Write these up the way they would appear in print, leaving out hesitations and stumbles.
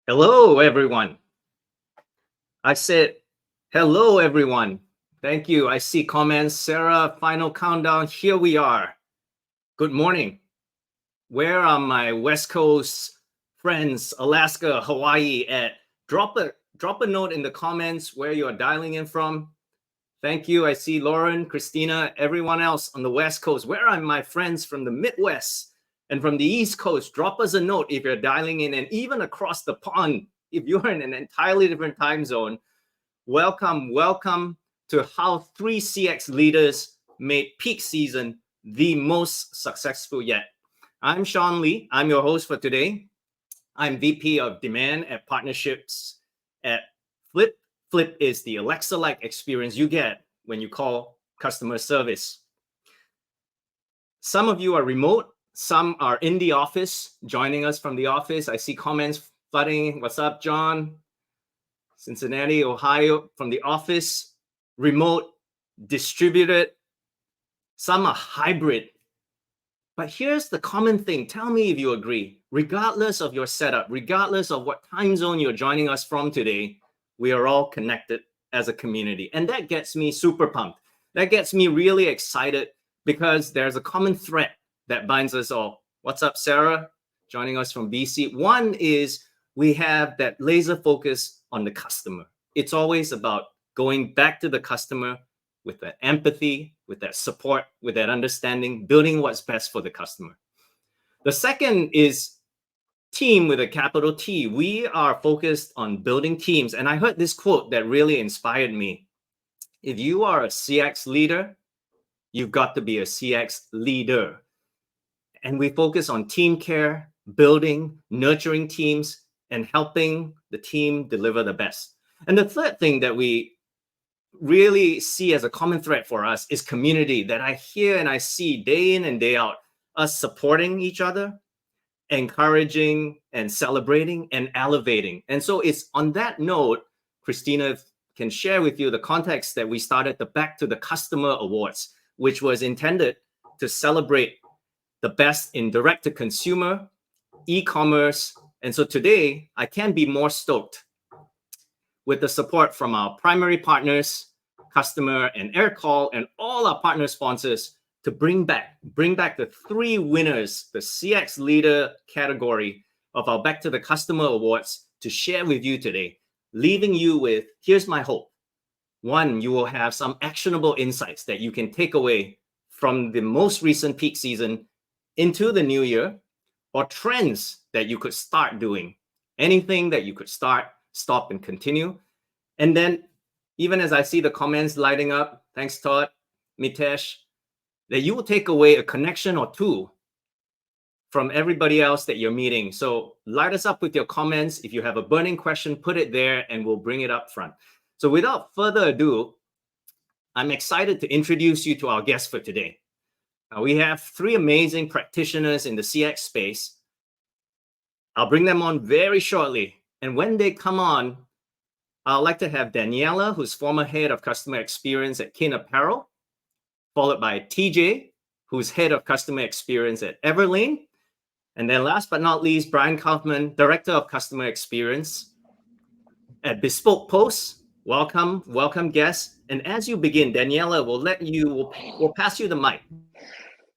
Hello, everyone. I said, hello, everyone. Thank you. I see comments. Sarah, final countdown. Here we are. Good morning. Where are my West Coast friends, Alaska, Hawaii at? Drop a note in the comments where you are dialing in from. Thank you. I see Lauren, Christina, everyone else on the West Coast. Where are my friends from the Midwest and from the East Coast? Drop us a note if you're dialing in, and even across the pond, if you're in an entirely different time zone. Welcome to how 3CX leaders made peak season the most successful yet. I'm Shawn Li. I'm your host for today. I'm VP of Demand at Partnerships at Flip. Flip is the Alexa-like experience you get when you call customer service. Some of you are remote. Some are in the office, joining us from the office. I see comments flooding. What's up, John? Cincinnati, Ohio, from the office, remote, distributed. Some are hybrid. But here's the common thing. Tell me if you agree. Regardless of your setup, regardless of what time zone you're joining us from today, we are all connected as a community. And that gets me super pumped. That gets me really excited because there's a common thread that binds us all. What's up, Sarah? Joining us from BC. One is we have that laser focus on the customer. It's always about going back to the customer with that empathy, with that support, with that understanding, building what's best for the customer. The second is team with a capital T. We are focused on building teams. And I heard this quote that really inspired me. If you are a CX leader, you've got to be a CX leader. And we focus on team care, building, nurturing teams, and helping the team deliver the best. And the third thing that we really see as a common thread for us is community, that I hear and I see day in and day out, us supporting each other, encouraging and celebrating and elevating. And so it's on that note, Christina can share with you the context that we started the Back to the Customer Awards, which was intended to celebrate the best in direct-to-consumer, e-commerce. And so today, I can't be more stoked with the support from our primary partners, customer and AirCall, and all our partner sponsors to bring back the three winners, the CX Leader category of our Back to the Customer Awards to share with you today, leaving you with, here's my hope. One, you will have some actionable insights that you can take away from the most recent peak season into the new year, or trends that you could start doing, anything that you could start, stop, and continue. And then, even as I see the comments lighting up, thanks, Todd, Mitesh, that you will take away a connection or two from everybody else that you're meeting. So light us up with your comments. If you have a burning question, put it there and we'll bring it up front. So without further ado, I'm excited to introduce you to our guest for today. We have three amazing practitioners in the CX space. I'll bring them on very shortly. And when they come on, I'd like to have Daniela, who's former head of customer experience at Kin Apparel, followed by TJ, who's head of customer experience at Everlane. And then last but not least, Brian Kaufman, director of customer experience at Bespoke Post. Welcome guests. And as you begin, Daniela, we'll pass you the mic.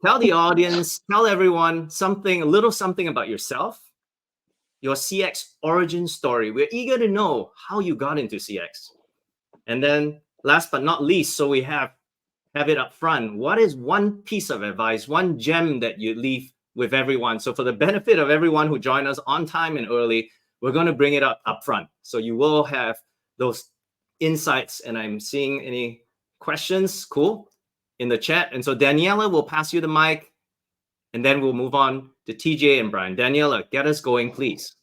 Tell the audience, tell everyone a little something about yourself, your CX origin story. We're eager to know how you got into CX. And then last but not least, so we have it up front, what is one piece of advice, one gem that you leave with everyone? So for the benefit of everyone who joined us on time and early, we're going to bring it up front. So you will have those insights, and I'm seeing any questions, cool, in the chat. And so Daniela will pass you the mic, and then we'll move on to TJ and Brian. Daniela, get us going, please.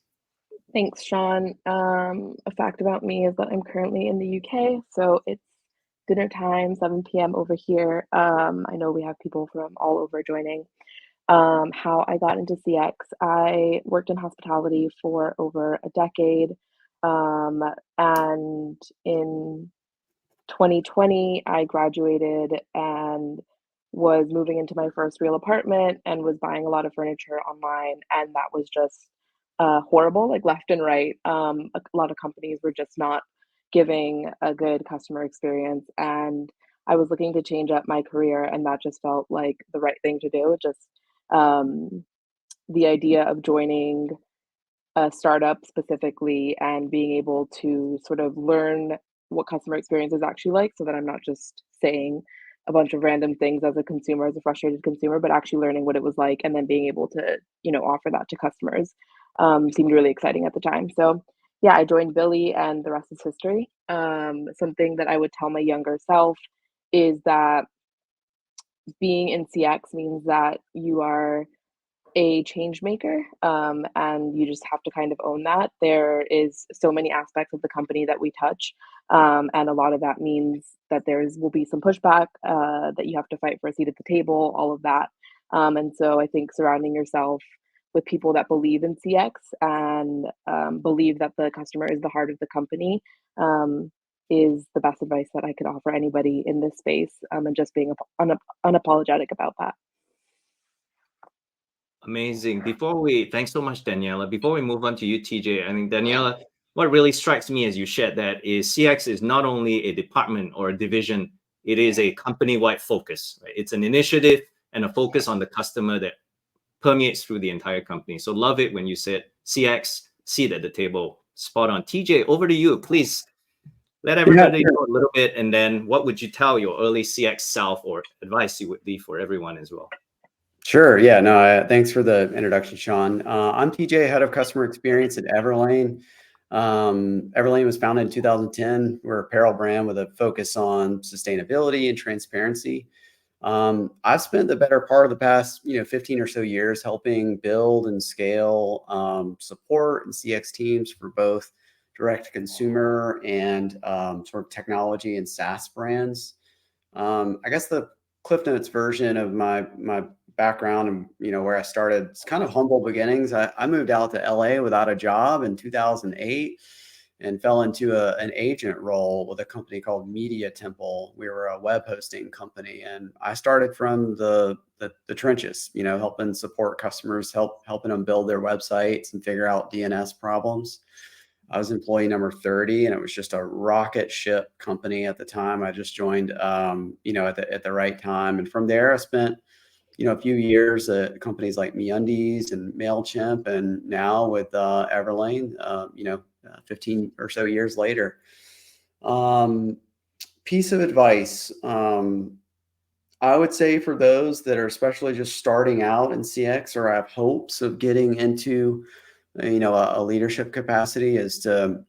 Thanks, Shawn. A fact about me is that I'm currently in the UK, so it's dinner time, 7 p.m. over here. I know we have people from all over joining. How I got into CX, I worked in hospitality for over a decade, and in 2020, I graduated and was moving into my first real apartment and was buying a lot of furniture online. And that was just horrible, like left and right. A lot of companies were just not giving a good customer experience, and I was looking to change up my career, and that just felt like the right thing to do. Just um, the idea of joining a startup specifically and being able to sort of learn what customer experience is actually like so that I'm not just saying a bunch of random things as a consumer, as a frustrated consumer, but actually learning what it was like and then being able to, offer that to customers seemed really exciting at the time. So, yeah, I joined Billy and the rest is history. Something that I would tell my younger self is that being in CX means that you are a change maker, and you just have to kind of own that. There is so many aspects of the company that we touch, and a lot of that means that will be some pushback, that you have to fight for a seat at the table, all of that. And so I think surrounding yourself with people that believe in CX and believe that the customer is the heart of the company is the best advice that I could offer anybody in this space, and just being unapologetic about that. Amazing. Thanks so much, Daniela. Before we move on to you, TJ, I think, Daniela, what really strikes me as you shared that is CX is not only a department or a division, it is a company-wide focus. Right? It's an initiative and a focus on the customer that permeates through the entire company. So love it when you said CX, seat at the table. Spot on. TJ, over to you. Please let everybody know a little bit, and then what would you tell your early CX self or advice you would leave for everyone as well? Sure. Yeah. No. Thanks for the introduction, Shawn. I'm TJ, head of customer experience at Everlane. Everlane was founded in 2010. We're a apparel brand with a focus on sustainability and transparency. I've spent the better part of the past, 15 or so years helping build and scale support and CX teams for both direct to consumer and sort of technology and SaaS brands. I guess the Cliff Notes version of my background and where I started, it's kind of humble beginnings. I moved out to LA without a job in 2008 and fell into an agent role with a company called Media Temple. We were a web hosting company, and I started from the trenches, helping support customers, helping them build their websites and figure out DNS problems. I was employee number 30, and it was just a rocket ship company at the time. I just joined, at the right time. And from there, I spent, a few years at companies like MeUndies and MailChimp, and now with Everlane, 15 or so years later. Piece of advice, I would say for those that are especially just starting out in CX or have hopes of getting into, a leadership capacity, is to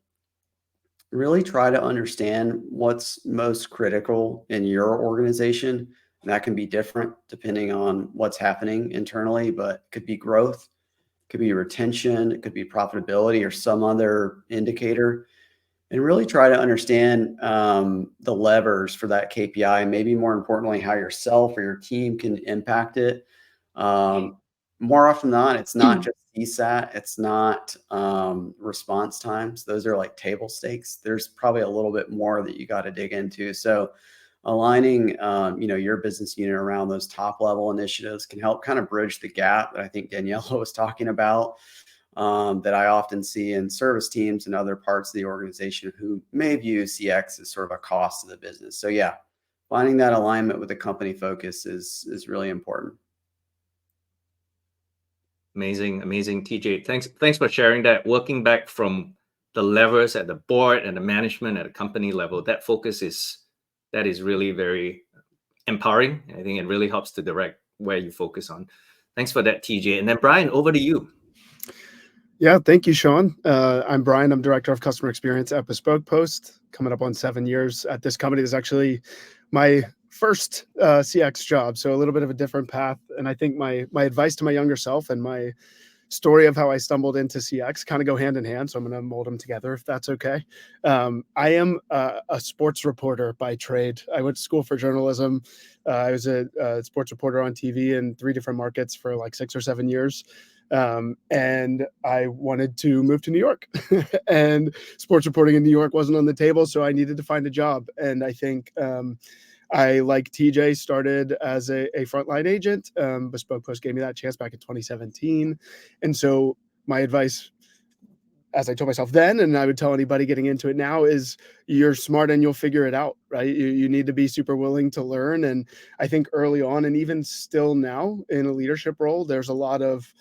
really try to understand what's most critical in your organization. And that can be different depending on what's happening internally, but it could be growth, could be retention, it could be profitability or some other indicator. And really try to understand the levers for that KPI, and maybe more importantly, how yourself or your team can impact it. More often than not, it's not just CSAT, it's not response times. Those are like table stakes. There's probably a little bit more that you got to dig into. So aligning, your business unit around those top level initiatives can help kind of bridge the gap that I think Daniela was talking about. That I often see in service teams and other parts of the organization who may view CX as sort of a cost to the business. So yeah, finding that alignment with the company focus is really important. Amazing, TJ. Thanks for sharing that. Working back from the levers at the board and the management at a company level, that focus is really very empowering. I think it really helps to direct where you focus on. Thanks for that, TJ. And then Brian, over to you. Yeah, thank you, Shawn. I'm Brian. I'm Director of Customer Experience at Bespoke Post, coming up on 7 years at this company. This is actually my first CX job, so a little bit of a different path. And I think my advice to my younger self and my story of how I stumbled into CX kind of go hand in hand, so I'm going to mold them together if that's okay. I am a sports reporter by trade. I went to school for journalism. I was a sports reporter on TV in 3 different markets for like 6 or 7 years. And I wanted to move to New York and sports reporting in New York wasn't on the table. So I needed to find a job. And I think, I, like TJ, started as a frontline agent. Bespoke Post gave me that chance back in 2017. And so my advice as I told myself then, and I would tell anybody getting into it now, is you're smart and you'll figure it out, right? You need to be super willing to learn. And I think early on, and even still now in a leadership role, there's a lot of,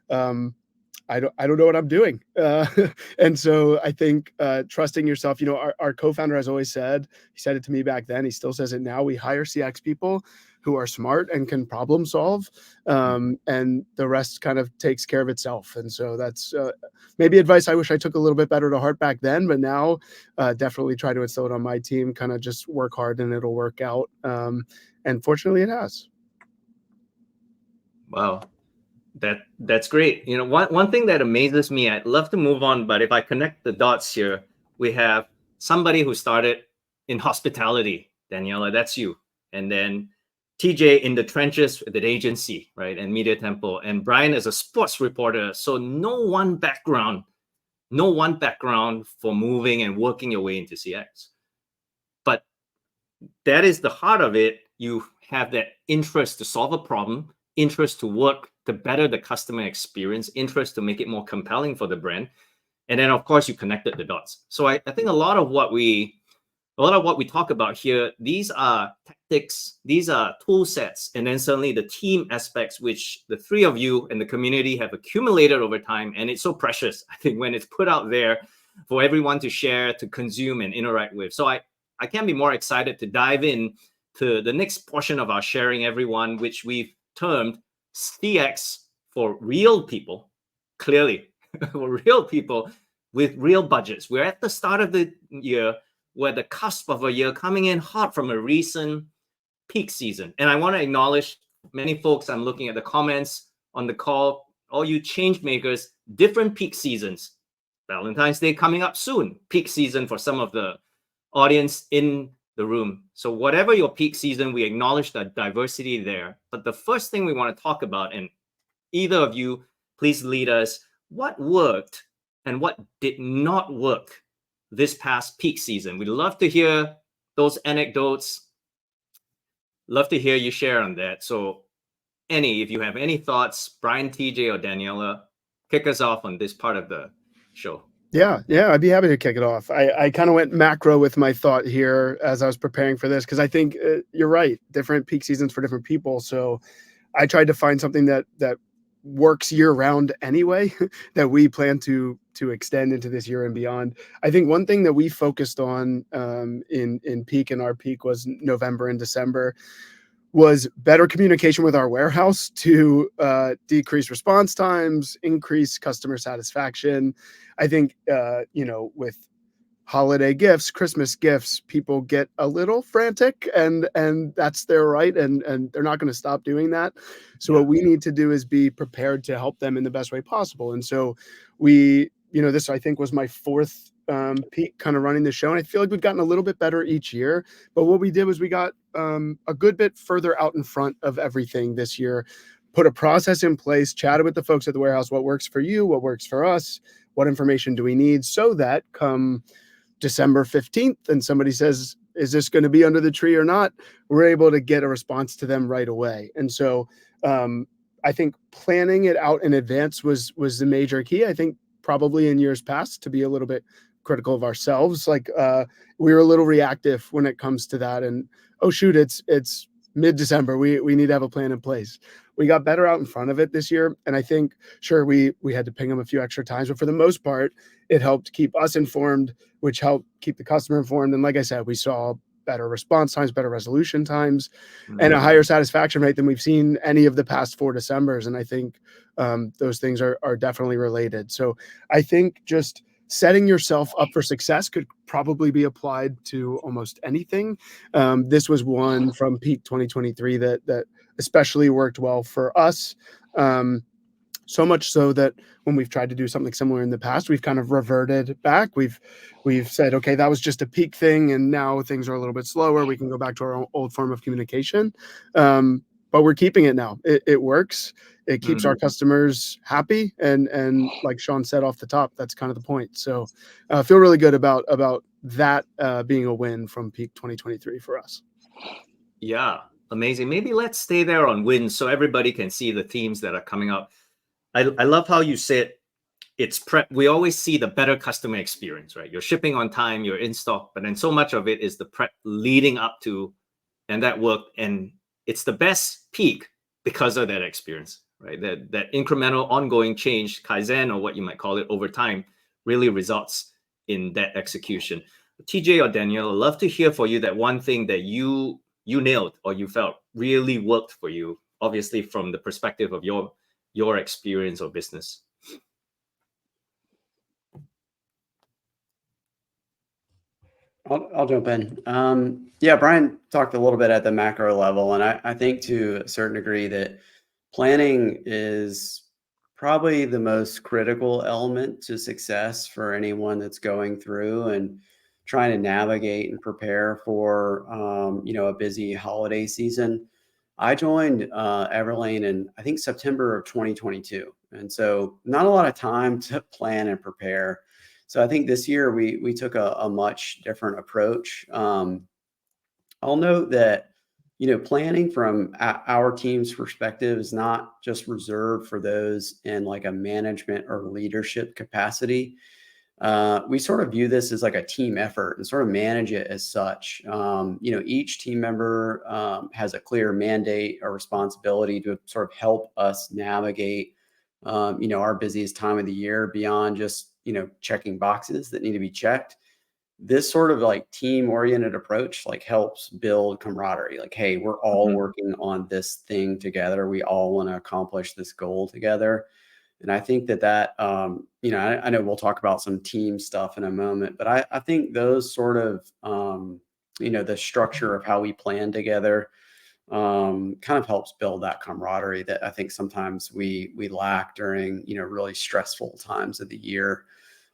I don't know what I'm doing. And so I think trusting yourself, our co-founder has always said, he said it to me back then, he still says it now, we hire CX people who are smart and can problem solve, and the rest kind of takes care of itself. And so that's maybe advice I wish I took a little bit better to heart back then, but now definitely try to instill it on my team, kind of just work hard and it'll work out. And fortunately it has. Wow. That's great. One thing that amazes me, I'd love to move on, but if I connect the dots here, we have somebody who started in hospitality, Daniela, that's you. And then TJ in the trenches with an agency, right? And Media Temple. And Brian is a sports reporter. So no one background for moving and working your way into CX. But that is the heart of it. You have that interest to solve a problem, interest to work to better the customer experience, interest to make it more compelling for the brand. And then of course you connected the dots. So I think a lot of what we talk about here, these are tactics, these are tool sets, and then certainly the team aspects, which the three of you and the community have accumulated over time. And it's so precious, I think, when it's put out there for everyone to share, to consume and interact with. So I can't be more excited to dive in to the next portion of our sharing, everyone, which we've termed CX for real people, clearly, for real people with real budgets. We're at the start of the year. We're at the cusp of a year coming in hot from a recent peak season. And I want to acknowledge many folks, I'm looking at the comments on the call, all you change makers, different peak seasons. Valentine's Day coming up soon, peak season for some of the audience in the room. So whatever your peak season, we acknowledge the diversity there. But the first thing we want to talk about, and either of you, please lead us, what worked and what did not work this past peak season? We'd love to hear those anecdotes. Love to hear you share on that. So if you have any thoughts, Brian, TJ, or Daniela, kick us off on this part of the show. Yeah, I'd be happy to kick it off. I kind of went macro with my thought here as I was preparing for this, because I think you're right, different peak seasons for different people. So I tried to find something that works year round anyway, that we plan to extend into this year and beyond. I think one thing that we focused on in peak, and our peak was November and December, was better communication with our warehouse to decrease response times, increase customer satisfaction. I think, with holiday gifts, Christmas gifts, people get a little frantic, and that's their right. And they're not going to stop doing that. So what we need to do is be prepared to help them in the best way possible. And so this, I think, was my fourth peak kind of running the show. And I feel like we've gotten a little bit better each year. But what we did was we got a good bit further out in front of everything this year, put a process in place, chatted with the folks at the warehouse, what works for you, what works for us, what information do we need, so that come December 15th and somebody says, is this going to be under the tree or not, we're able to get a response to them right away. And so I think planning it out in advance was the major key. I think probably in years past, to be a little bit critical of ourselves, like we were a little reactive when it comes to that. And oh shoot, it's mid-December, we need to have a plan in place. We got better out in front of it this year. And I think, sure, we had to ping them a few extra times, but for the most part, it helped keep us informed, which helped keep the customer informed. And like I said, we saw better response times, better resolution times, and a higher satisfaction rate than we've seen any of the past 4 Decembers. And I think those things are definitely related. So I think just setting yourself up for success could probably be applied to almost anything. This was one from peak 2023 that especially worked well for us. So much so that when we've tried to do something similar in the past, we've kind of reverted back. We've said, okay, that was just a peak thing, and now things are a little bit slower. We can go back to our old form of communication. But we're keeping it now. It works. It keeps our customers happy. And like Shawn said off the top, that's kind of the point. So I feel really good about that being a win from peak 2023 for us. Yeah, amazing. Maybe let's stay there on wins so everybody can see the themes that are coming up. I love how you said it's prep. We always see the better customer experience, right? You're shipping on time, you're in stock, but then so much of it is the prep leading up to, and that worked. And it's the best peak because of that experience, right? That incremental ongoing change, Kaizen, or what you might call it, over time really results in that execution. TJ or Daniela, love to hear for you that one thing that you nailed or you felt really worked for you, obviously from the perspective of your experience or business. I'll jump in. Yeah, Brian talked a little bit at the macro level, and I think to a certain degree that planning is probably the most critical element to success for anyone that's going through and trying to navigate and prepare for a busy holiday season. I joined Everlane in I think September of 2022, and so not a lot of time to plan and prepare. So I think this year we took a much different approach. I'll note that planning from our team's perspective is not just reserved for those in like a management or leadership capacity. We sort of view this as like a team effort and sort of manage it as such. Each team member has a clear mandate or responsibility to sort of help us navigate, our busiest time of the year beyond just, checking boxes that need to be checked. This sort of like team oriented approach like helps build camaraderie. Like, hey, we're all working on this thing together. We all want to accomplish this goal together. And I think that, I know we'll talk about some team stuff in a moment, but I think those sort of, the structure of how we plan together kind of helps build that camaraderie that I think sometimes we lack during, really stressful times of the year.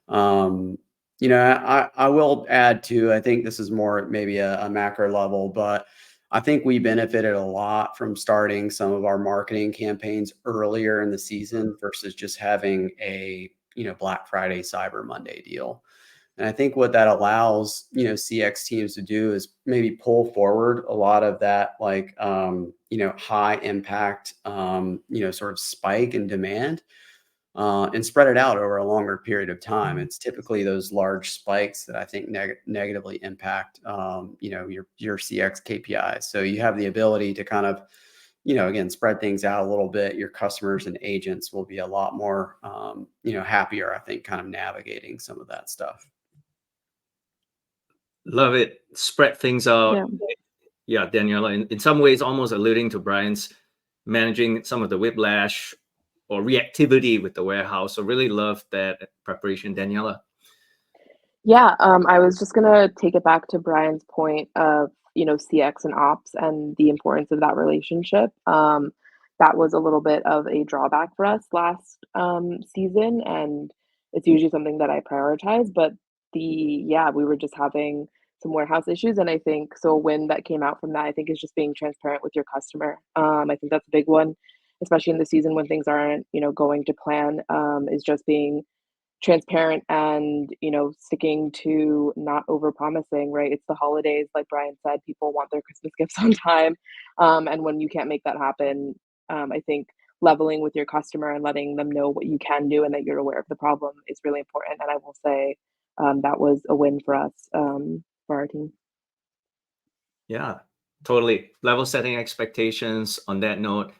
I will add too, I think this is more maybe a macro level, but I think we benefited a lot from starting some of our marketing campaigns earlier in the season versus just having a, Black Friday, Cyber Monday deal. And I think what that allows, CX teams to do is maybe pull forward a lot of that, like, high impact, sort of spike in demand and spread it out over a longer period of time. It's typically those large spikes that I think negatively impact, your CX KPIs. So you have the ability to kind of, again, spread things out a little bit. Your customers and agents will be a lot more, happier, I think, kind of navigating some of that stuff. Love it. Spread things out. Yeah, Daniela, in some ways, almost alluding to Brian's managing some of the whiplash or reactivity with the warehouse. So really love that preparation, Daniela. Yeah, I was just gonna take it back to Brian's point of, CX and ops and the importance of that relationship. That was a little bit of a drawback for us last season, and it's usually something that I prioritize. But we were just having some warehouse issues, and I think so a win that came out from that, I think, is just being transparent with your customer. I think that's a big one, especially in the season when things aren't, going to plan, is just being transparent and sticking to not over promising, right? It's the holidays, like Brian said, people want their Christmas gifts on time, and when you can't make that happen, I think leveling with your customer and letting them know what you can do and that you're aware of the problem is really important. And I will say that was a win for us, for our team. Yeah, totally. Level setting expectations on that note.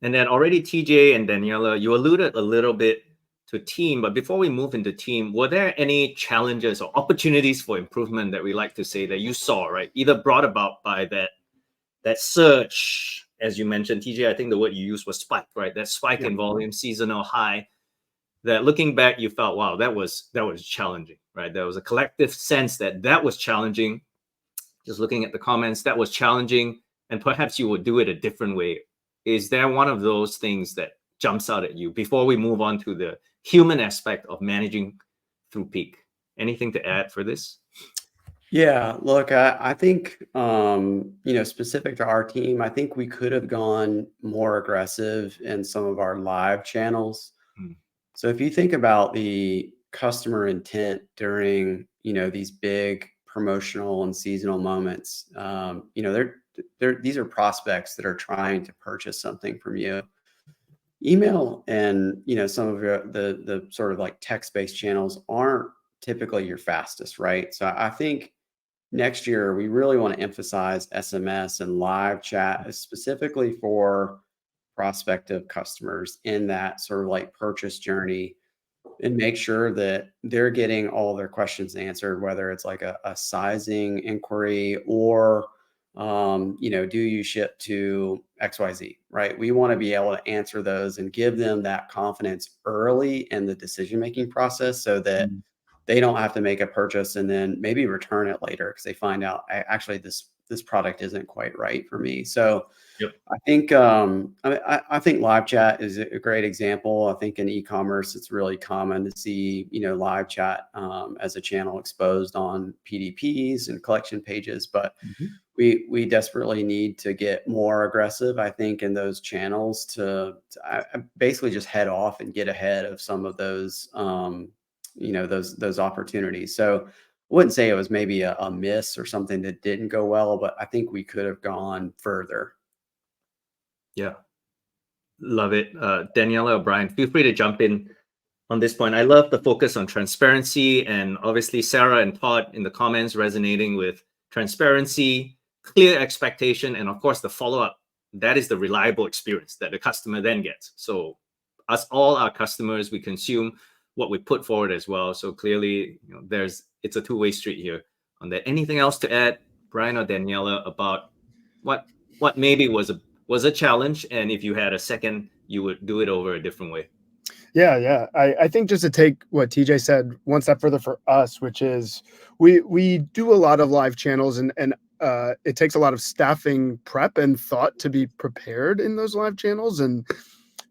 And then already TJ and Daniela, you alluded a little bit to team, but before we move into team, were there any challenges or opportunities for improvement that we like to say that you saw, right? Either brought about by that surge, as you mentioned, TJ, I think the word you used was spike, right? That spike in volume, seasonal high, that looking back, you felt, wow, that was challenging, right? There was a collective sense that was challenging. Just looking at the comments, that was challenging, and perhaps you would do it a different way. Is there one of those things that jumps out at you before we move on to the human aspect of managing through peak? Anything to add for this? Yeah, look, I think, specific to our team, I think we could have gone more aggressive in some of our live channels. So if you think about the customer intent during, these big promotional and seasonal moments, these are prospects that are trying to purchase something from you. email and some of the sort of like text-based channels aren't typically your fastest, right? So I think next year we really want to emphasize SMS and live chat specifically for prospective customers in that sort of like purchase journey, and make sure that they're getting all their questions answered, whether it's like a sizing inquiry or, do you ship to XYZ, right? We want to be able to answer those and give them that confidence early in the decision-making process so that they don't have to make a purchase and then maybe return it later because they find out actually this product isn't quite right for me. So Yep. I think I think live chat is a great example. I think in e-commerce, it's really common to see live chat as a channel exposed on PDPs and collection pages, but we desperately need to get more aggressive, I think, in those channels to basically just head off and get ahead of some of those those opportunities. So I wouldn't say it was maybe a miss or something that didn't go well, but I think we could have gone further. Yeah. Love it. Daniela or Brian, feel free to jump in on this point. I love the focus on transparency, and obviously Sarah and Todd in the comments resonating with transparency, clear expectation, and of course the follow-up. That is the reliable experience that the customer then gets. So us, all our customers, we consume what we put forward as well. So clearly, it's a two-way street here on that. Anything else to add, Brian or Daniela, about what maybe was a challenge, and if you had a second, you would do it over a different way? Yeah. I think just to take what TJ said one step further for us, which is we do a lot of live channels and it takes a lot of staffing prep and thought to be prepared in those live channels and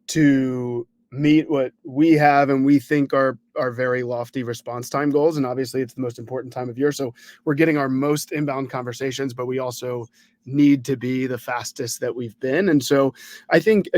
to meet what we have and we think are very lofty response time goals. And obviously it's the most important time of year. So we're getting our most inbound conversations, but we also need to be the fastest that we've been. And so I think,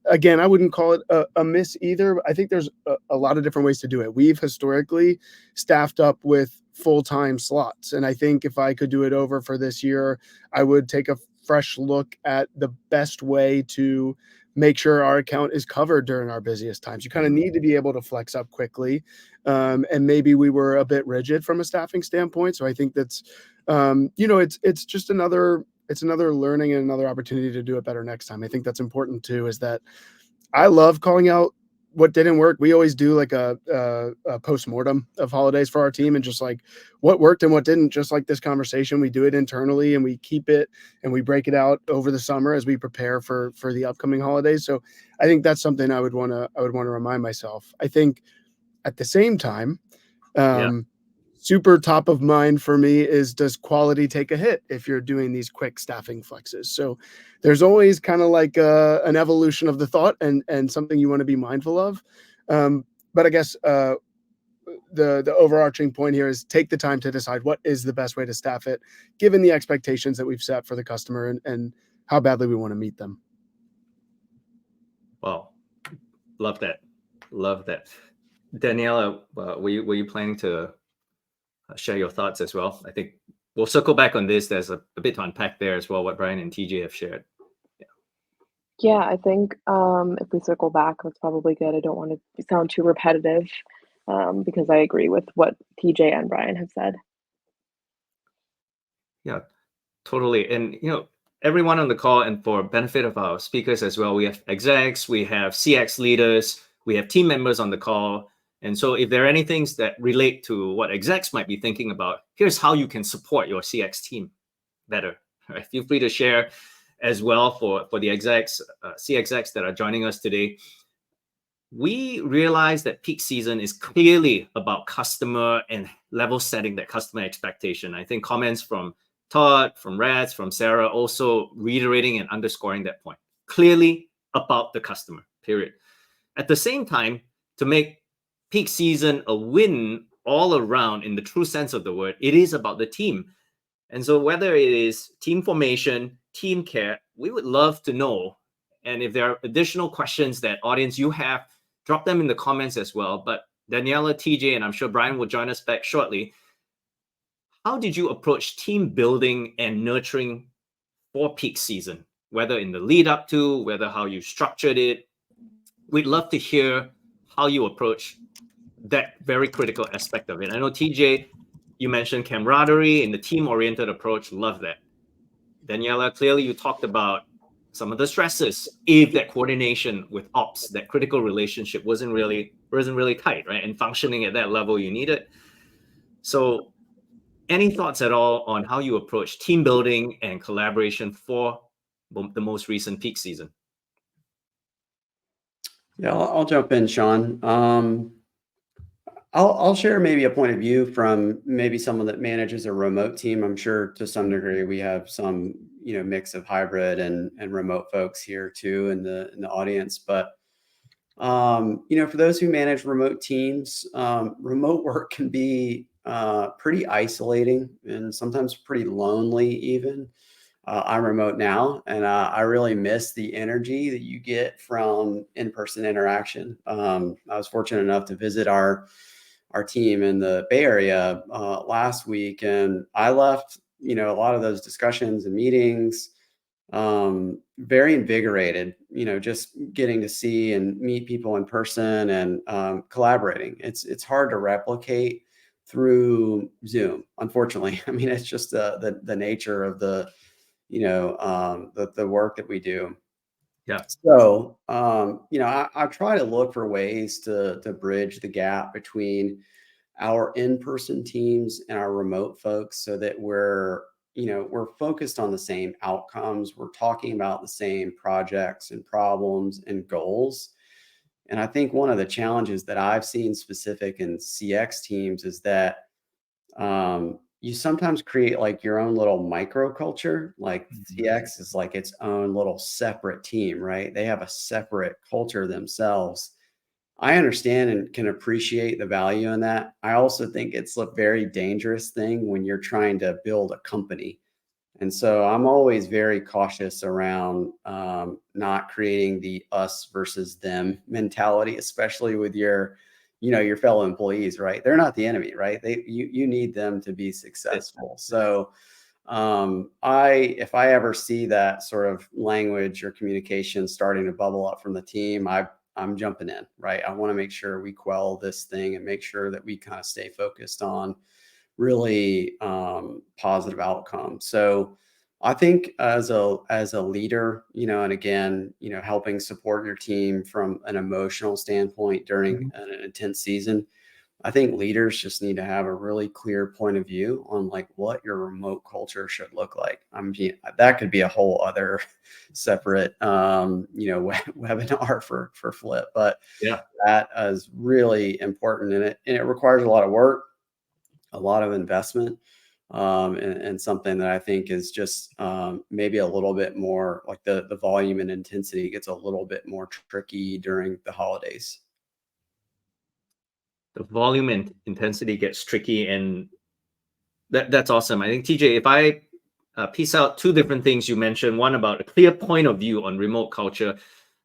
again, I wouldn't call it a miss either. I think there's a lot of different ways to do it. We've historically staffed up with full-time slots. And I think if I could do it over for this year, I would take a fresh look at the best way to make sure our account is covered during our busiest times. You kind of need to be able to flex up quickly. And maybe we were a bit rigid from a staffing standpoint. So I think that's, it's just another learning and another opportunity to do it better next time. I think that's important too, is that I love calling out what didn't work. We always do like a post-mortem of holidays for our team and just like what worked and what didn't. Just like this conversation, we do it internally and we keep it and we break it out over the summer as we prepare for the upcoming holidays. So I think that's something I would want to remind myself. I think at the same time, super top of mind for me is, does quality take a hit if you're doing these quick staffing flexes? So there's always kind of like an evolution of the thought and something you want to be mindful of. But I guess the overarching point here is take the time to decide what is the best way to staff it, given the expectations that we've set for the customer and how badly we want to meet them. Wow. Love that. Daniela, were you planning to share your thoughts as well? I think we'll circle back on this. There's a bit to unpack there as well, what Brian and TJ have shared. Yeah, I think if we circle back, that's probably good. I don't want to sound too repetitive because I agree with what TJ and Brian have said. Yeah, totally. And, everyone on the call, and for benefit of our speakers as well, we have execs, we have CX leaders, we have team members on the call. And so if there are any things that relate to what execs might be thinking about, here's how you can support your CX team better. Right? Feel free to share as well for the execs, CXecs that are joining us today. We realize that peak season is clearly about customer and level setting that customer expectation. I think comments from Todd, from Rats, from Sarah also reiterating and underscoring that point. Clearly about the customer, period. At the same time, to make peak season a win all around in the true sense of the word, it is about the team. And so whether it is team formation, team care, we would love to know. And if there are additional questions that audience you have, drop them in the comments as well. But Daniela, TJ, and I'm sure Brian will join us back shortly. How did you approach team building and nurturing for peak season? Whether in the lead up to, whether how you structured it, we'd love to hear how you approach that very critical aspect of it. I know, TJ, you mentioned camaraderie and the team-oriented approach. Love that. Daniela, clearly you talked about some of the stresses if that coordination with ops, that critical relationship wasn't really tight, right? And functioning at that level you need it. So any thoughts at all on how you approach team building and collaboration for the most recent peak season? Yeah, I'll jump in, Shawn. I'll share maybe a point of view from maybe someone that manages a remote team. I'm sure to some degree we have some, mix of hybrid and remote folks here too in the audience. But for those who manage remote teams, remote work can be pretty isolating and sometimes pretty lonely even. I'm remote now, and I really miss the energy that you get from in-person interaction. I was fortunate enough to visit our team in the Bay Area last week, and I left, a lot of those discussions and meetings very invigorated. Just getting to see and meet people in person and collaborating. It's hard to replicate through Zoom, unfortunately. I mean, it's just the nature of the work that we do. Yeah. So, I try to look for ways to bridge the gap between our in-person teams and our remote folks so that we're focused on the same outcomes. We're talking about the same projects and problems and goals. And I think one of the challenges that I've seen specific in CX teams is that you sometimes create like your own little microculture. Like CX is like its own little separate team, right? They have a separate culture themselves. I understand and can appreciate the value in that. I also think it's a very dangerous thing when you're trying to build a company. And so I'm always very cautious around not creating the us versus them mentality, especially with your fellow employees, right? They're not the enemy, right? You need them to be successful. So if I ever see that sort of language or communication starting to bubble up from the team, I'm jumping in, right? I want to make sure we quell this thing and make sure that we kind of stay focused on really positive outcomes. So I think as a leader, and again, helping support your team from an emotional standpoint during an intense season, I think leaders just need to have a really clear point of view on like what your remote culture should look like. I mean, that could be a whole other separate, webinar for Flip, but yeah, that is really important and it requires a lot of work, a lot of investment, and something that I think is just maybe a little bit more like the volume and intensity gets a little bit more tricky during the holidays. The volume and intensity gets tricky, and that's awesome. I think, TJ, if I piece out two different things you mentioned, one about a clear point of view on remote culture.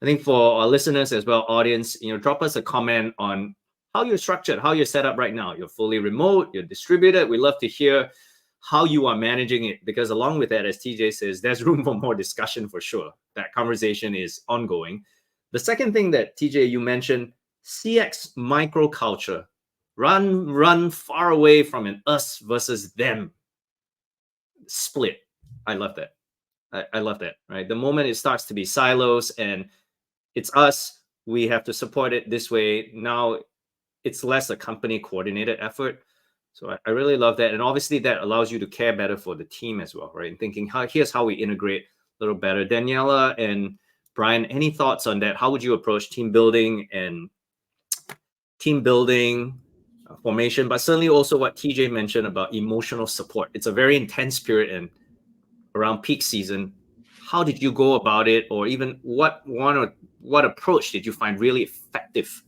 I think for our listeners as well, audience, drop us a comment on how you're structured, how you're set up right now. You're fully remote, you're distributed. We love to hear how you are managing it, because along with that, as TJ says, there's room for more discussion for sure. That conversation is ongoing. The second thing that, TJ, you mentioned, CX microculture. Run far away from an us versus them split. I love that. I love that, right? The moment it starts to be silos and it's us, we have to support it this way. Now it's less a company coordinated effort. So I really love that. And obviously that allows you to care better for the team as well, right? And thinking, here's how we integrate a little better. Daniela and Brian, any thoughts on that? How would you approach team building formation, but certainly also what TJ mentioned about emotional support? It's a very intense period and around peak season. How did you go about it, or even what approach did you find really effective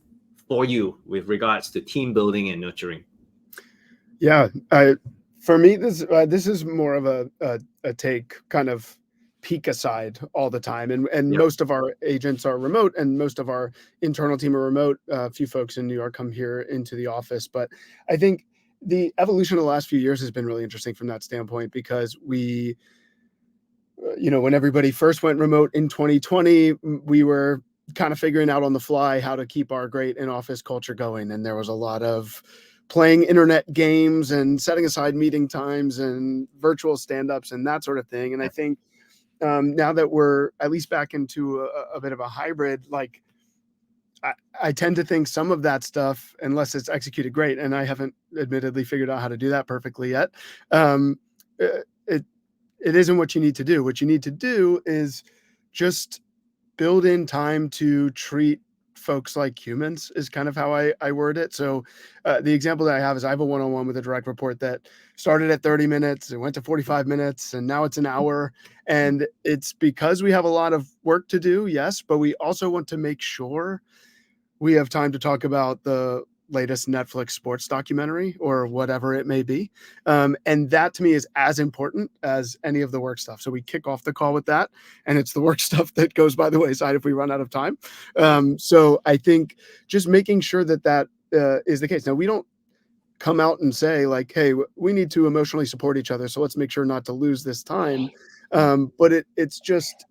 for you with regards to team building and nurturing? Yeah, for me, this is more of a take kind of peek aside all the time, and Yep. Most of our agents are remote, and most of our internal team are remote. A few folks in New York come here into the office, but I think the evolution of the last few years has been really interesting from that standpoint, because when everybody first went remote in 2020, we were kind of figuring out on the fly how to keep our great in-office culture going. And there was a lot of playing internet games and setting aside meeting times and virtual stand-ups and that sort of thing. And I think now that we're at least back into a bit of a hybrid, like I tend to think some of that stuff, unless it's executed great, and I haven't admittedly figured out how to do that perfectly yet, it isn't what you need to do. What you need to do is just build in time to treat folks like humans is kind of how I word it. So the example that I have is I have a one-on-one with a direct report that started at 30 minutes and went to 45 minutes and now it's an hour. And it's because we have a lot of work to do, yes, but we also want to make sure we have time to talk about the latest Netflix sports documentary or whatever it may be. And that to me is as important as any of the work stuff. So we kick off the call with that, and it's the work stuff that goes by the wayside if we run out of time. So I think just making sure that that is the case. Now, we don't come out and say like, hey, we need to emotionally support each other, so let's make sure not to lose this time. But it's just,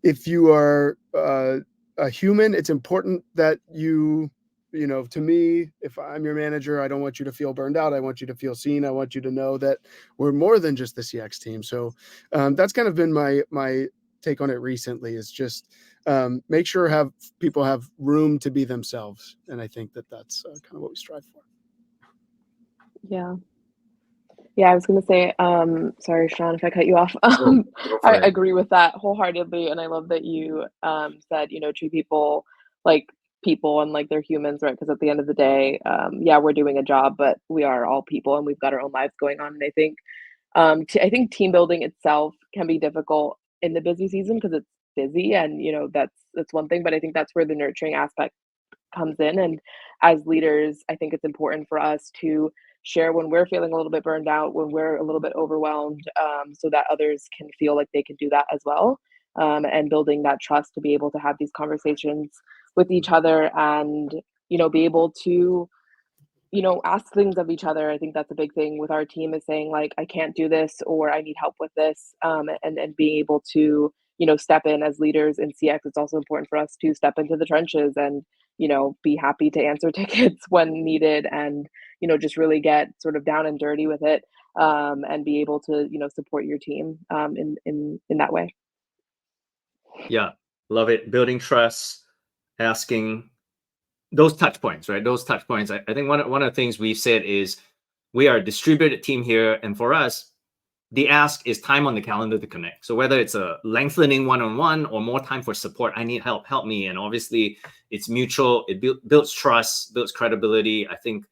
if you are a human, it's important that you know, to me, if I'm your manager, I don't want you to feel burned out. I want you to feel seen. I want you to know that we're more than just the CX team. So that's kind of been my take on it recently, is just make sure people have room to be themselves. And I think that's kind of what we strive for. Yeah. Yeah, I was gonna say, sorry, Shawn, if I cut you off. Go for I it. agree with that wholeheartedly, and I love that you said, treat people like people and like they're humans, right? Because at the end of the day, yeah, we're doing a job, but we are all people and we've got our own lives going on. And I think I think team building itself can be difficult in the busy season because it's busy, and that's one thing. But I think that's where the nurturing aspect comes in. And as leaders, I think it's important for us to share when we're feeling a little bit burned out, when we're a little bit overwhelmed, so that others can feel like they can do that as well. And building that trust to be able to have these conversations with each other and, be able to, ask things of each other. I think that's a big thing with our team, is saying like, I can't do this, or I need help with this. And being able to, step in as leaders in CX. It's also important for us to step into the trenches and, be happy to answer tickets when needed, and, just really get sort of down and dirty with it, and be able to, support your team in that way. Yeah, love it. Building trust, asking those touch points, right? Those touch points. I think one of the things we've said is we are a distributed team here, and for us, the ask is time on the calendar to connect. So whether it's a lengthening one-on-one or more time for support, I need help me. And obviously it's mutual. It builds trust, builds credibility. I think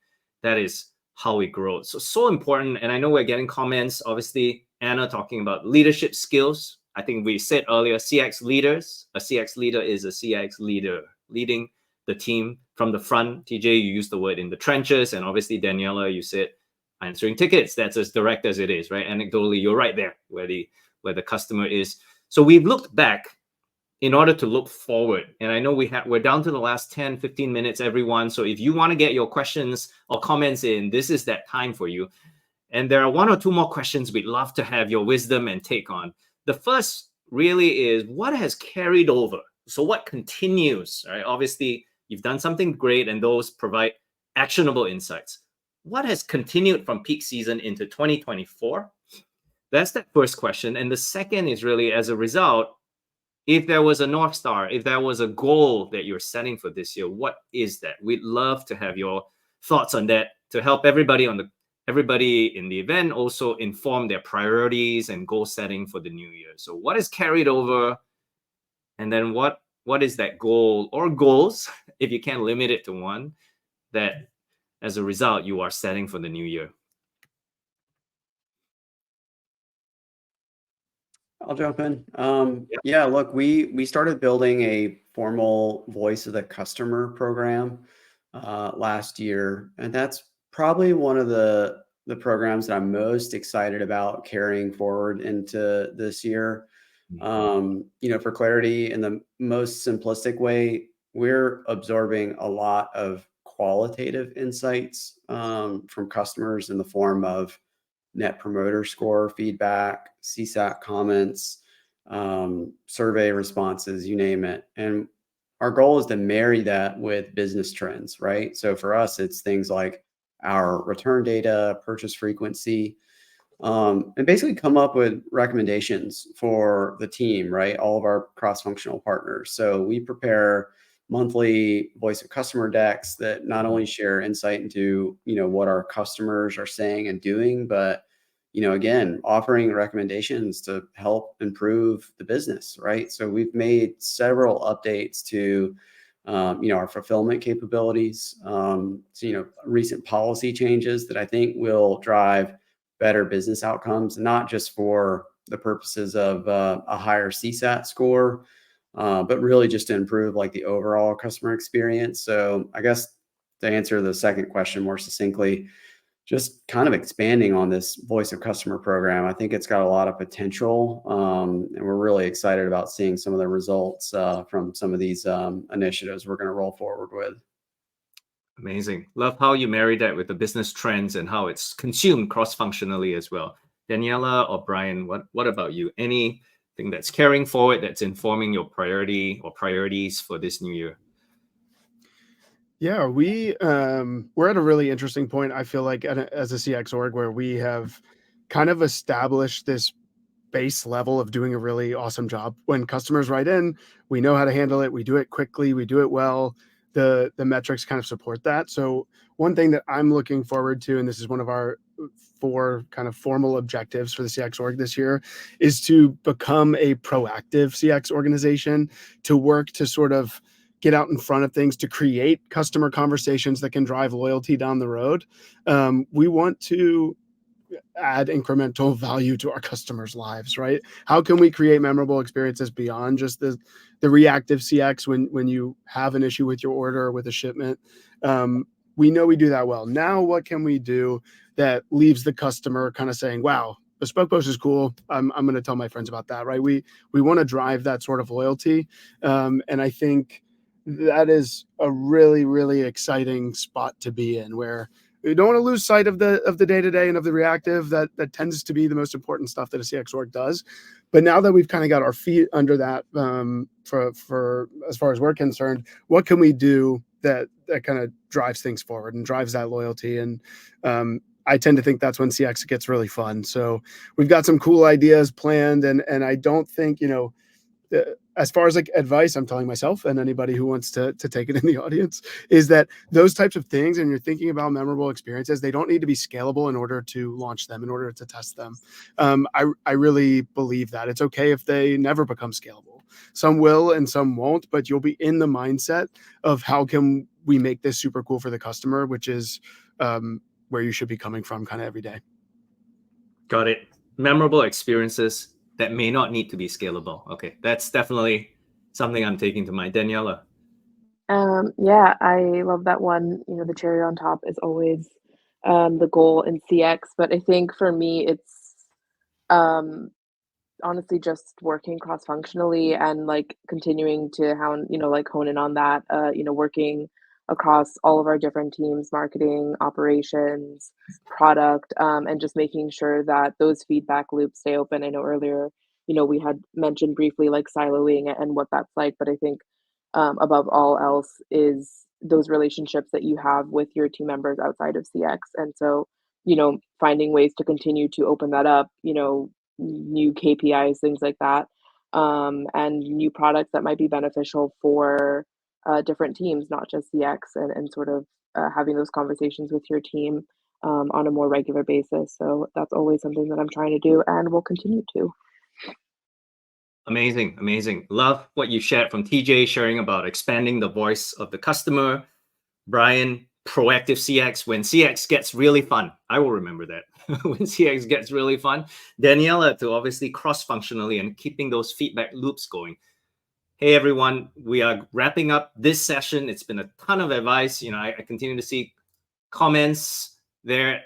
that is how we grow. So important. And I know we're getting comments, obviously, Anna talking about leadership skills. I think we said earlier, CX leaders, a CX leader is a CX leader leading the team from the front. TJ, you used the word in the trenches. And obviously, Daniela, you said answering tickets. That's as direct as it is, right? Anecdotally, you're right there where the customer is. So we've looked back in order to look forward. And I know we're down to the last 10, 15 minutes, everyone. So if you want to get your questions or comments in, this is that time for you. And there are one or two more questions we'd love to have your wisdom and take on. The first really is, what has carried over? So what continues, right? Obviously, you've done something great, and those provide actionable insights. What has continued from peak season into 2024? That's that first question. And the second is really, as a result, if there was a North Star, if there was a goal that you're setting for this year, what is that? We'd love to have your thoughts on that to help everybody in the event also inform their priorities and goal setting for the new year. So what is carried over? And then what is that goal or goals, if you can't limit it to one, that as a result you are setting for the new year? I'll jump in. Yeah, look, we started building a formal voice of the customer program last year, and that's probably one of the programs that I'm most excited about carrying forward into this year. For clarity, in the most simplistic way, we're absorbing a lot of qualitative insights from customers in the form of Net Promoter Score feedback, CSAT comments, survey responses, you name it. And our goal is to marry that with business trends, right? So for us, it's things like our return data, purchase frequency, and basically come up with recommendations for the team, right? All of our cross-functional partners. So we prepare monthly voice of customer decks that not only share insight into, what our customers are saying and doing, but, again, offering recommendations to help improve the business, right? So we've made several updates to, our fulfillment capabilities, recent policy changes that I think will drive better business outcomes, not just for the purposes of a higher CSAT score, but really just to improve like the overall customer experience. So I guess to answer the second question more succinctly, just kind of expanding on this voice of customer program. I think it's got a lot of potential, and we're really excited about seeing some of the results from some of these initiatives we're going to roll forward with. Amazing. Love how you marry that with the business trends and how it's consumed cross-functionally as well. Daniela or Brian, what about you? Anything that's carrying forward that's informing your priority or priorities for this new year? Yeah, we're at a really interesting point, I feel like, as a CX org, where we have kind of established this base level of doing a really awesome job. When customers write in, we know how to handle it. We do it quickly. We do it well. The metrics kind of support that. So one thing that I'm looking forward to, and this is one of our 4 kind of formal objectives for the CX org this year, is to become a proactive CX organization, to work to sort of get out in front of things, to create customer conversations that can drive loyalty down the road. We want to add incremental value to our customers' lives, right? How can we create memorable experiences beyond just the reactive CX when you have an issue with your order or with a shipment? We know we do that well. Now, what can we do that leaves the customer kind of saying, wow, Bespoke Post is cool. I'm going to tell my friends about that, right? We want to drive that sort of loyalty. And I think that is a really, really exciting spot to be in, where we don't want to lose sight of the day-to-day and of the reactive. That tends to be the most important stuff that a CX org does. But now that we've kind of got our feet under that, for as far as we're concerned, what can we do that kind of drives things forward and drives that loyalty? And I tend to think that's when CX gets really fun. So we've got some cool ideas planned, and I don't think, as far as like advice I'm telling myself and anybody who wants to take it in the audience, is that those types of things, and you're thinking about memorable experiences, they don't need to be scalable in order to launch them, in order to test them. I really believe that it's okay if they never become scalable. Some will and some won't, but you'll be in the mindset of how can we make this super cool for the customer, which is where you should be coming from kind of every day. Got it. Memorable experiences that may not need to be scalable. Okay, that's definitely something I'm taking to mind. Daniela. Yeah, I love that one. The cherry on top is always the goal in CX, but I think for me, it's honestly just working cross-functionally and like continuing to hone in on that, working across all of our different teams, marketing, operations, product, and just making sure that those feedback loops stay open. I know earlier, we had mentioned briefly like siloing and what that's like, but I think above all else is those relationships that you have with your team members outside of CX. And so, finding ways to continue to open that up, new KPIs, things like that, and new products that might be beneficial for different teams, not just CX, and sort of having those conversations with your team on a more regular basis. So that's always something that I'm trying to do and will continue to. Amazing, amazing. Love what you shared from TJ, sharing about expanding the voice of the customer. Brian, proactive CX, when CX gets really fun. I will remember that. When CX gets really fun. Daniela, to obviously cross-functionally and keeping those feedback loops going. Hey, everyone, we are wrapping up this session. It's been a ton of advice. I continue to see comments there.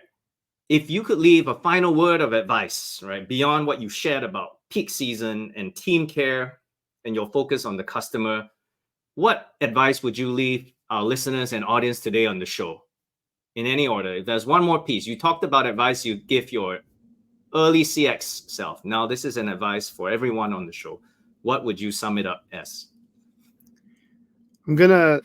If you could leave a final word of advice, right, beyond what you shared about peak season and team care and your focus on the customer, what advice would you leave our listeners and audience today on the show? In any order. If there's one more piece, you talked about advice you give your early CX self. Now, this is an advice for everyone on the show. What would you sum it up as? I'm gonna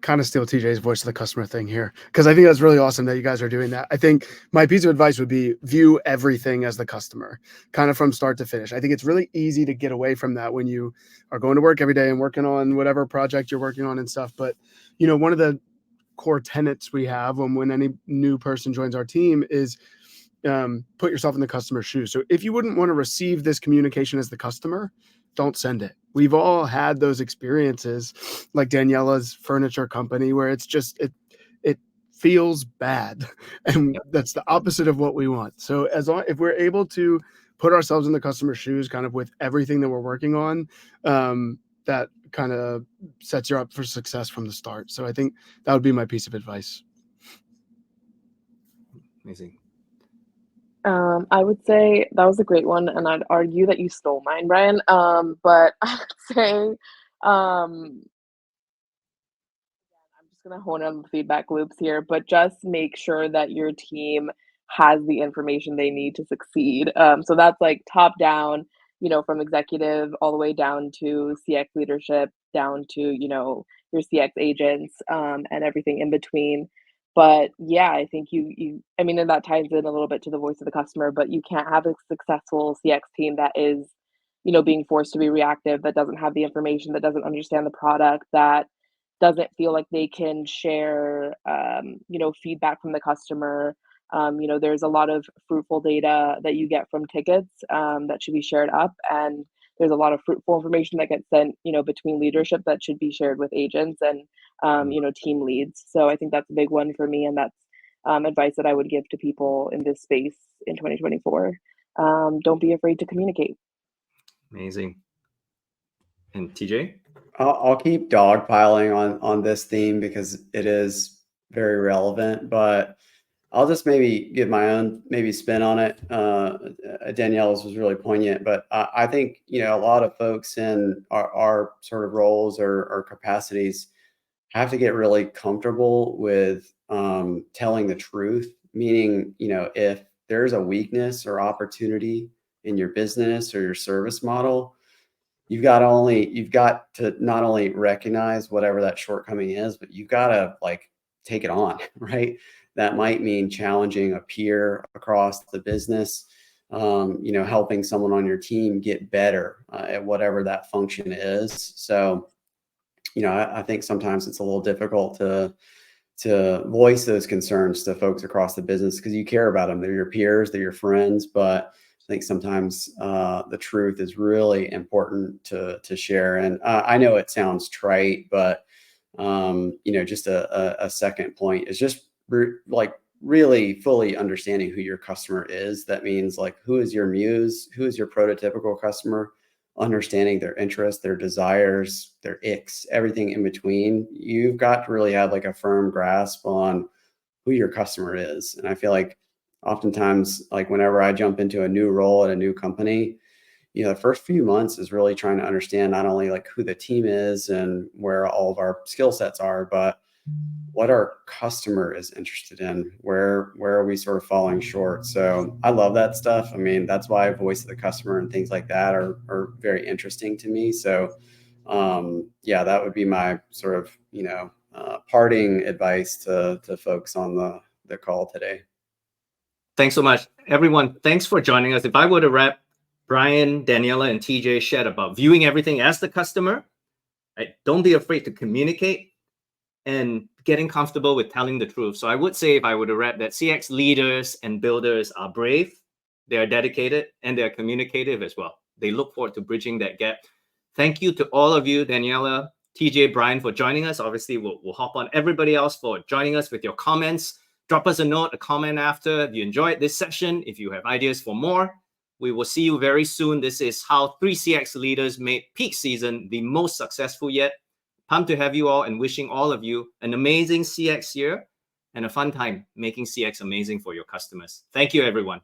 kind of steal TJ's voice of the customer thing here, because I think that's really awesome that you guys are doing that. I think my piece of advice would be view everything as the customer, kind of from start to finish. I think it's really easy to get away from that when you are going to work every day and working on whatever project you're working on and stuff. But, you know, one of the core tenets we have when any new person joins our team is put yourself in the customer's shoes. So if you wouldn't want to receive this communication as the customer, don't send it. We've all had those experiences, like Daniela's furniture company, where it's just it feels bad, and that's the opposite of what we want. So if we're able to put ourselves in the customer's shoes, kind of with everything that we're working on, that kind of sets you up for success from the start. So I think that would be my piece of advice. Amazing. I would say that was a great one, and I'd argue that you stole mine, Brian. But I would say, I'm just gonna hone in on the feedback loops here, but just make sure that your team has the information they need to succeed. So that's like top down, from executive all the way down to CX leadership, down to, your CX agents, and everything in between. But yeah, I think I mean, and that ties in a little bit to the voice of the customer, but you can't have a successful CX team that is, being forced to be reactive, that doesn't have the information, that doesn't understand the product, that doesn't feel like they can share, feedback from the customer. There's a lot of fruitful data that you get from tickets, that should be shared up, and there's a lot of fruitful information that gets sent, between leadership that should be shared with agents and, team leads. So I think that's a big one for me, and that's advice that I would give to people in this space in 2024. Don't be afraid to communicate. Amazing. And TJ? I'll keep dogpiling on this theme because it is very relevant, but I'll just maybe give my own maybe spin on it. Daniela's was really poignant, but I think, a lot of folks in our sort of roles or capacities have to get really comfortable with telling the truth, meaning, if there's a weakness or opportunity in your business or your service model, you've got to not only recognize whatever that shortcoming is, but you've got to like take it on, right? That might mean challenging a peer across the business, helping someone on your team get better at whatever that function is. So, I think sometimes it's a little difficult to voice those concerns to folks across the business because you care about them. They're your peers, they're your friends, but I think sometimes the truth is really important to share. And I know it sounds trite, but just a second point is just really fully understanding who your customer is. That means like, who is your muse? Who is your prototypical customer? Understanding their interests, their desires, their icks, everything in between. You've got to really have like a firm grasp on who your customer is. And I feel like oftentimes, like whenever I jump into a new role at a new company, the first few months is really trying to understand not only like who the team is and where all of our skill sets are, but what our customer is interested in, where are we sort of falling short. So I love that stuff. I mean, that's why voice of the customer and things like that are very interesting to me. So that would be my sort of, parting advice to folks on the call today. Thanks so much, everyone. Thanks for joining us. If I were to wrap, Brian, Daniela, and TJ shared about viewing everything as the customer, right? Don't be afraid to communicate and getting comfortable with telling the truth. So I would say, if I were to wrap, that CX leaders and builders are brave, they're dedicated, and they're communicative as well. They look forward to bridging that gap. Thank you to all of you, Daniela, TJ, Brian, for joining us. Obviously, we'll hop on everybody else for joining us with your comments. Drop us a note, a comment after if you enjoyed this session. If you have ideas for more, we will see you very soon. This is how 3 CX leaders made peak season the most successful yet. Pumped to have you all and wishing all of you an amazing CX year and a fun time making CX amazing for your customers. Thank you, everyone.